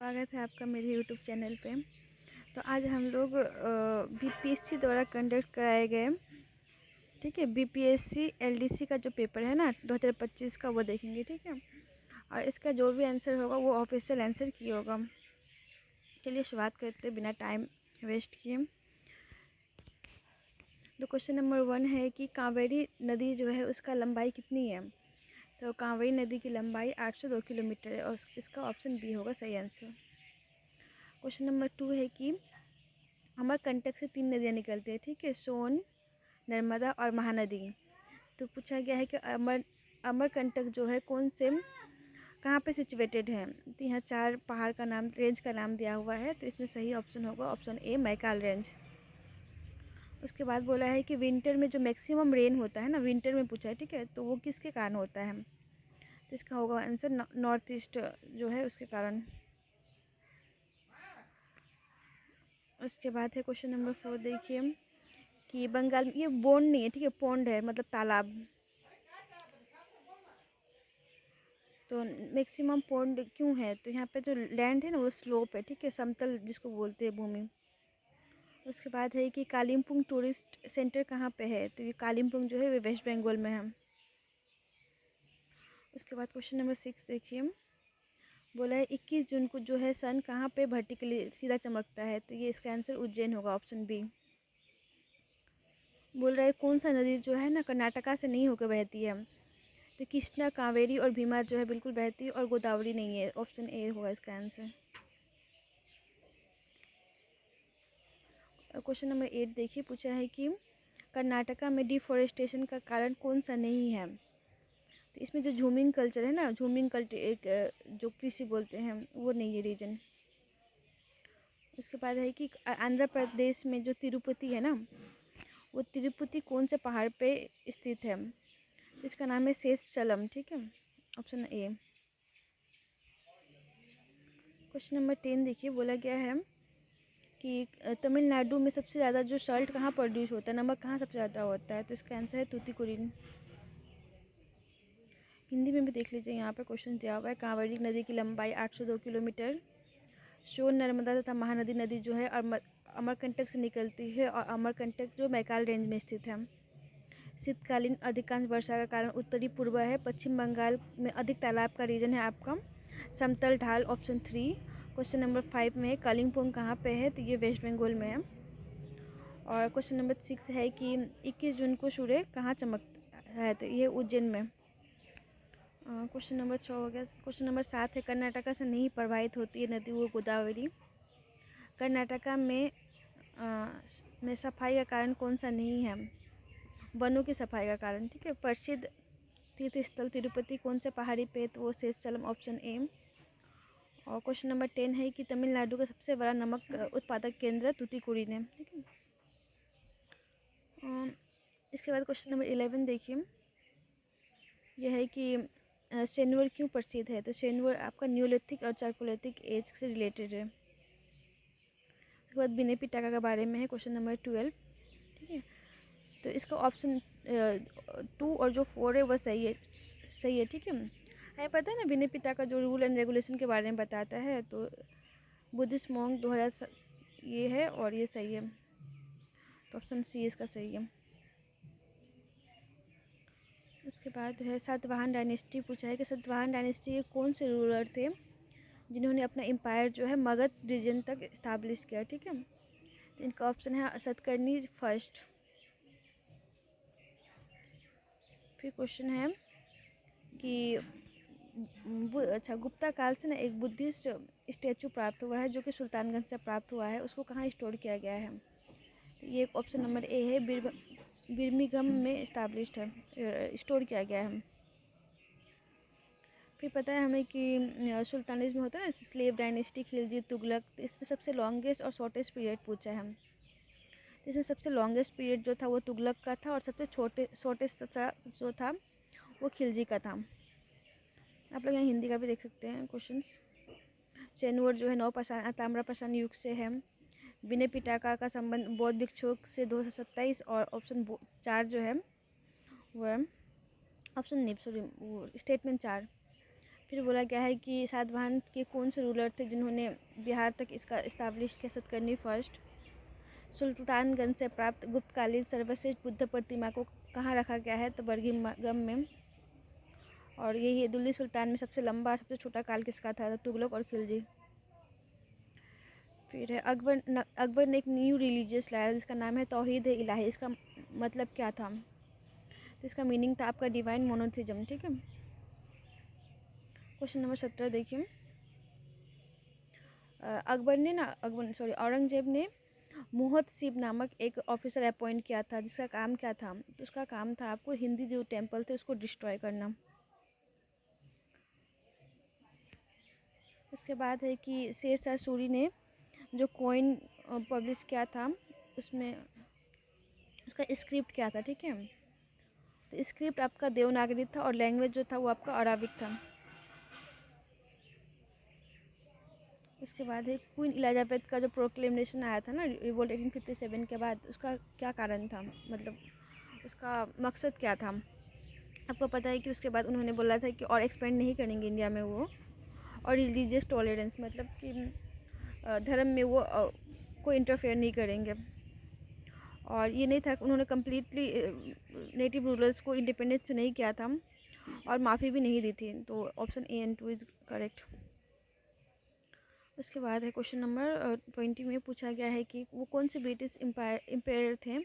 स्वागत है आपका मेरे यूट्यूब चैनल पे। तो आज हम लोग बीपीएससी द्वारा कंडक्ट कराए गए, ठीक है, बीपीएससी एलडीसी का जो पेपर है ना 2025 का, वो देखेंगे, ठीक है। और इसका जो भी आंसर होगा वो ऑफिशियल आंसर की होगा। चलिए शुरुआत करते बिना टाइम वेस्ट किए। तो क्वेश्चन नंबर 1 है कि कावेरी नदी जो है उसका लंबाई कितनी है। तो कावेरी नदी की लंबाई 802 किलोमीटर है और इसका ऑप्शन बी होगा सही आंसर। क्वेश्चन नंबर 2 है कि अमरकंटक से 3 नदियाँ निकलती हैं, ठीक है, सोन, नर्मदा और महानदी। तो पूछा गया है कि अमरकंटक जो है कौन से कहाँ पे सिचुएटेड है। तो यहाँ 4 पहाड़ का नाम, रेंज का नाम दिया हुआ है, तो इसमें सही ऑप्शन होगा ऑप्शन ए, मैकाल रेंज। उसके बाद बोला है कि विंटर में जो मैक्सिमम रेन होता है ना, विंटर में पूछा है, ठीक है, तो वो किसके कारण होता है। तो इसका होगा आंसर नॉर्थ ईस्ट जो है उसके कारण। उसके बाद है क्वेश्चन नंबर 4, देखिए कि बंगाल में, ये बोंड नहीं है, ठीक है, पोंड है, मतलब तालाब। तो मैक्सिमम पोंड क्यों है, तो यहाँ पे जो लैंड है ना वो स्लोप है, ठीक है, समतल जिसको बोलते हैं भूमि। उसके बाद है कि कालिम्पोंग टूरिस्ट सेंटर कहाँ पे है। तो ये कालिम्पोंग जो है वो वेस्ट बंगाल में है। उसके बाद क्वेश्चन नंबर 6 देखिए, बोला है 21 जून को जो है सन कहाँ पे वर्टिकली सीधा चमकता है। तो ये इसका आंसर उज्जैन होगा, ऑप्शन बी। बोल रहा है कौन सा नदी जो है ना कर्नाटका से नहीं होकर बहती है। तो कृष्णा, कावेरी और भीमा जो है बिल्कुल बहती है और गोदावरी नहीं है, ऑप्शन ए होगा इसका आंसर। क्वेश्चन नंबर 8 देखिए, पूछा है कि कर्नाटका में डिफॉरेस्टेशन का कारण कौन सा नहीं है। तो इसमें जो झूमिंग कल्चर है ना, झूमिंग कल्चर एक जो कृषि बोलते हैं वो नहीं है रीजन। उसके बाद है कि आंध्र प्रदेश में जो तिरुपति है ना, वो तिरुपति कौन से पहाड़ पे स्थित है। तो इसका नाम है शेषचलम, ठीक है, ऑप्शन ए। क्वेश्चन नंबर 10 देखिए, बोला गया है कि तमिलनाडु में सबसे ज़्यादा जो सॉल्ट कहाँ प्रोड्यूस होता है, नमक कहाँ सबसे ज़्यादा होता है। तो इसका आंसर है तूतीकुरिन। हिंदी में भी देख लीजिए, यहाँ पर क्वेश्चन दिया हुआ है। कावेरी नदी की लंबाई 802 किलोमीटर, सोन, नर्मदा तथा महानदी नदी जो है अमरकंटक से निकलती है और अमरकंटक जो मैकाल रेंज में स्थित है। शीतकालीन अधिकांश वर्षा का कारण उत्तरी पूर्व है। पश्चिम बंगाल में अधिक तालाब का रीजन है आपका समतल ढाल, ऑप्शन 3। क्वेश्चन नंबर 5 में कालिम्पोंग कहाँ पे है। तो ये वेस्ट बंगाल में है। और क्वेश्चन नंबर 6 है कि 21 जून को सूर्य कहाँ चमकता है। तो ये उज्जैन में। क्वेश्चन नंबर 6 हो गया। क्वेश्चन नंबर 7 है कर्नाटका से नहीं प्रवाहित होती है नदी वो गोदावरी। कर्नाटका में सफाई का कारण कौन सा नहीं है। वनों की सफाई का कारण, ठीक है। प्रसिद्ध तीर्थ स्थल तिरुपति कौन से पहाड़ी पे, तो वो शेषचलम, ऑप्शन ए। और क्वेश्चन नंबर 10 है कि तमिलनाडु का सबसे बड़ा नमक उत्पादक केंद्र तूतीकुरिन है, ठीक है। इसके बाद क्वेश्चन नंबर 11 देखिए, यह है कि सेनुअर क्यों प्रसिद्ध है। तो सेनुअर आपका न्यूलिथिक और चारकोलिथिक एज से रिलेटेड है। उसके बाद बिने पिटाका के बारे में है, क्वेश्चन नंबर 12, ठीक है। तो इसका ऑप्शन 2 और जो 4 है वह सही है, सही है, ठीक है। हमें पता है ना बिने पिटाका जो रूल एंड रेगुलेशन के बारे में बताता है। तो बुद्धिस्ट मॉन्क 2000 ये है और ये सही है, तो ऑप्शन सी इसका सही है। उसके बाद है सातवाहन डायनेस्टी। पूछा है कि सातवाहन डायनेस्टी के कौन से रूलर थे जिन्होंने अपना एम्पायर जो है मगध रीजन तक इस्टेब्लिश किया, ठीक है। तो इनका ऑप्शन है सतकर्णी फर्स्ट। फिर क्वेश्चन है कि अच्छा, गुप्ता काल से ना एक बुद्धिस्ट स्टैचू प्राप्त हुआ है जो कि सुल्तानगंज से प्राप्त हुआ है, उसको कहाँ स्टोर किया गया है। तो ये ऑप्शन नंबर ए है, बिर्मिंघम में इस्टेब्लिश्ड है, स्टोर किया गया है। फिर पता है हमें कि सुल्तानिज्म होता है स्लेव डायनेस्टी, खिलजी, तुगलक। तो इसमें सबसे लॉन्गेस्ट और शॉर्टेस्ट पीरियड पूछा है हम। तो इसमें सबसे लॉन्गेस्ट पीरियड जो था वो तुगलक का था और सबसे शॉर्टेस्ट जो था वो खिलजी का था। आप लोग यहाँ हिंदी का भी देख सकते हैं क्वेश्चन। सेनुअर जो है ताम्रपाषाण युग से है। विनय पिटाका का संबंध बौद्ध भिक्षुओं से 227। और ऑप्शन 4 जो है वो है ऑप्शन नहीं, सॉरी, स्टेटमेंट 4। फिर बोला गया है कि सातवाहन के कौन से रूलर थे जिन्होंने बिहार तक इसका इस्टाब्लिश कैसे करनी फर्स्ट। सुल्तानगंज से प्राप्त गुप्तकालीन सर्वश्रेष्ठ बुद्ध प्रतिमा को कहाँ रखा गया है, तो बर्गिमगम में। और यही दिल्ली सुल्तान में सबसे लंबा और सबसे छोटा काल किसका था, तो तुगलक और खिलजी। फिर है अकबर ने एक न्यू रिलीजियस लाया जिसका नाम है तौहीद इलाही। इसका मतलब क्या था, तो इसका मीनिंग था आपका डिवाइन मोनोथिज्म। ठीक है। क्वेश्चन नंबर 17 देखिए। औरंगजेब ने मुहतसिब नामक एक ऑफिसर अपॉइंट किया था जिसका काम क्या था, तो उसका काम था आपको हिंदी जो टेम्पल थे उसको डिस्ट्रॉय करना। उसके बाद है कि शेर शाह सूरी ने जो कॉइन पब्लिश किया था उसमें उसका स्क्रिप्ट क्या था। ठीक है। तो स्क्रिप्ट आपका देवनागरी था और लैंग्वेज जो था वो आपका अराबिक था। उसके बाद है क्वीन इलिजाबेथ का जो प्रोक्लेमेशन आया था ना रिवोल्ट 1857 के बाद, उसका क्या कारण था, मतलब उसका मकसद क्या था। आपको पता है कि उसके बाद उन्होंने बोला था कि और एक्सपेंड नहीं करेंगे इंडिया में वो, और रिलीजियस टॉलरेंस मतलब कि धर्म में वो कोई इंटरफेयर नहीं करेंगे। और ये नहीं था, उन्होंने कम्प्लीटली नेटिव रूलर्स को इंडिपेंडेंस नहीं किया था और माफ़ी भी नहीं दी थी। तो option A and 2 is correct. उसके बाद है क्वेश्चन नंबर 20 में पूछा गया है कि वो कौन से ब्रिटिश एम्पायर थे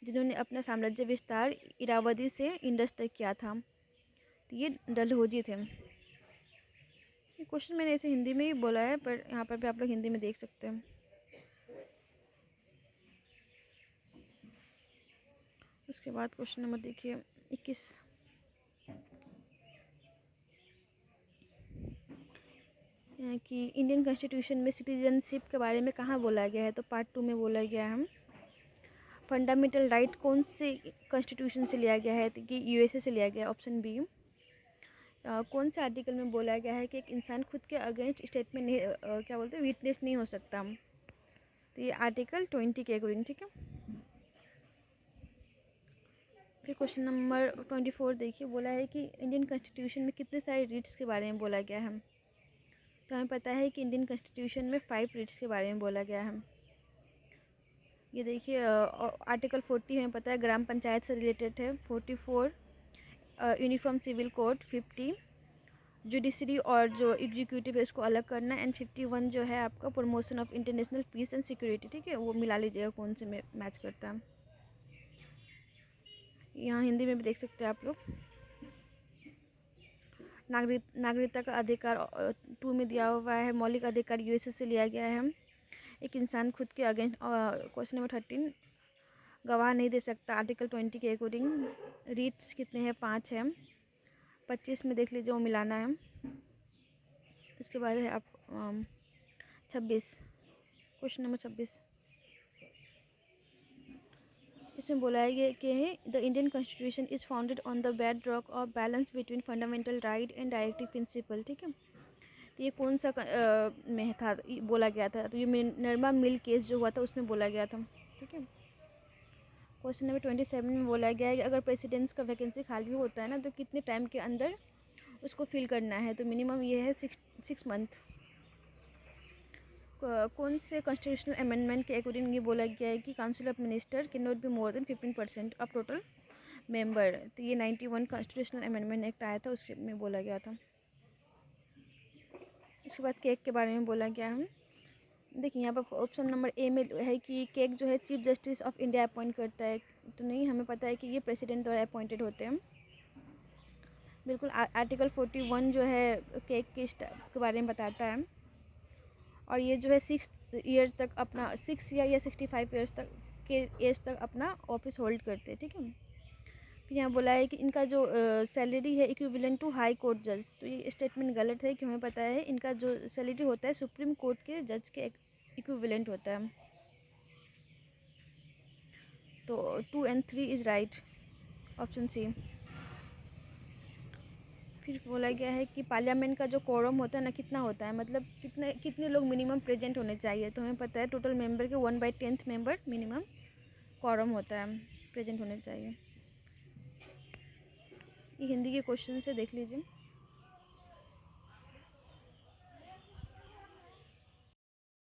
जिन्होंने अपना साम्राज्य विस्तार इरावदी से इंडस तक किया था, तो ये डलहौजी थे। ये क्वेश्चन मैंने इसे हिंदी में ही बोला है पर यहाँ पर भी आप लोग हिंदी में देख सकते हैं। उसके बाद क्वेश्चन नंबर देखिए 21। कि इंडियन कॉन्स्टिट्यूशन में सिटीजनशिप के बारे में कहाँ बोला गया है, तो पार्ट 2 में बोला गया है। फंडामेंटल राइट कौन से कॉन्स्टिट्यूशन से लिया गया है, तो कि यूएसए से लिया गया है, ऑप्शन बी। कौन से आर्टिकल में बोला गया है कि एक इंसान खुद के अगेंस्ट स्टेटमेंट नहीं क्या बोलते हैं विटनेस नहीं हो सकता, तो ये आर्टिकल 20 के अकॉर्डिंग। ठीक है। फिर क्वेश्चन नंबर 24 देखिए, बोला है कि इंडियन कॉन्स्टिट्यूशन में कितने सारे रीट्स के बारे में बोला गया है, तो हमें पता है कि इंडियन कॉन्स्टिट्यूशन में 5 रीट्स के बारे में बोला गया है। ये देखिए आर्टिकल 40 हमें पता है ग्राम पंचायत से रिलेटेड है, 44 यूनिफॉर्म सिविल कोड, 50 जुडिशरी और जो एग्जीक्यूटिव है उसको अलग करना, एंड 51 जो है आपका promotion of international peace and security. ठीक है, वो मिला लीजिएगा कौन से में मैच करता है। यहाँ हिंदी में भी देख सकते हैं आप लोग। नागरिकता का अधिकार 2 में दिया हुआ है, मौलिक अधिकार यूएसए से लिया गया है। एक इंसान खुद के अगेंस्ट, क्वेश्चन नंबर 13 गवाह नहीं दे सकता, आर्टिकल 20 के अकॉर्डिंग। रीट्स कितने हैं, 5 है, 25 में देख लीजिए वो मिलाना है। उसके बाद है आप 26, क्वेश्चन नंबर 26। इसमें बोला है कि the Indian constitution is founded on the bed rock of balance between fundamental right and directive principle. ठीक है। तो ये कौन सा में था बोला गया था, तो ये मिनर्वा मिल केस जो हुआ था उसमें बोला गया था। ठीक है। क्वेश्चन नंबर 27 में बोला गया है कि अगर प्रेसिडेंट्स का वैकेंसी खाली होता है ना तो कितने टाइम के अंदर उसको फिल करना है, तो मिनिमम ये है 6 मंथ। कौन से कॉन्स्टिट्यूशनल अमेंडमेंट के अकॉर्डिंग ये बोला गया है कि council of minister can not be more than 15% of total member, तो ये 91 कॉन्स्टिट्यूशनल अमेंडमेंट एक्ट आया था उसके में बोला गया था। इसके बाद केक के बारे में बोला गया है। देखिए यहाँ पर ऑप्शन नंबर ए में है कि केक जो है chief justice of India appoint करता है, तो नहीं, हमें पता है कि ये प्रेसिडेंट द्वारा अपॉइंटेड होते हैं। बिल्कुल आर्टिकल 41 जो है केक के बारे में बताता है, और ये जो है 6 ईयर तक अपना 6 ईयर या 65 ईयर्स तक के एज तक अपना ऑफिस होल्ड करते हैं। ठीक है। फिर यहाँ बोला है कि इनका जो सैलरी है इक्विवेलेंट टू हाई कोर्ट जज, तो ये स्टेटमेंट गलत है, कि हमें पता है इनका जो सैलरी होता है सुप्रीम कोर्ट के जज के इक्विवेलेंट होता है। तो 2 and 3 is right, option C. फिर बोला गया है कि पार्लियामेंट का जो कोरम होता है ना कितना होता है, मतलब कितने लोग मिनिमम प्रेजेंट होने चाहिए, तो हमें पता है टोटल मेंबर के 1/10 मेंबर मिनिमम कोरम होता है, प्रेजेंट होने चाहिए। ये हिंदी के क्वेश्चन से देख लीजिए।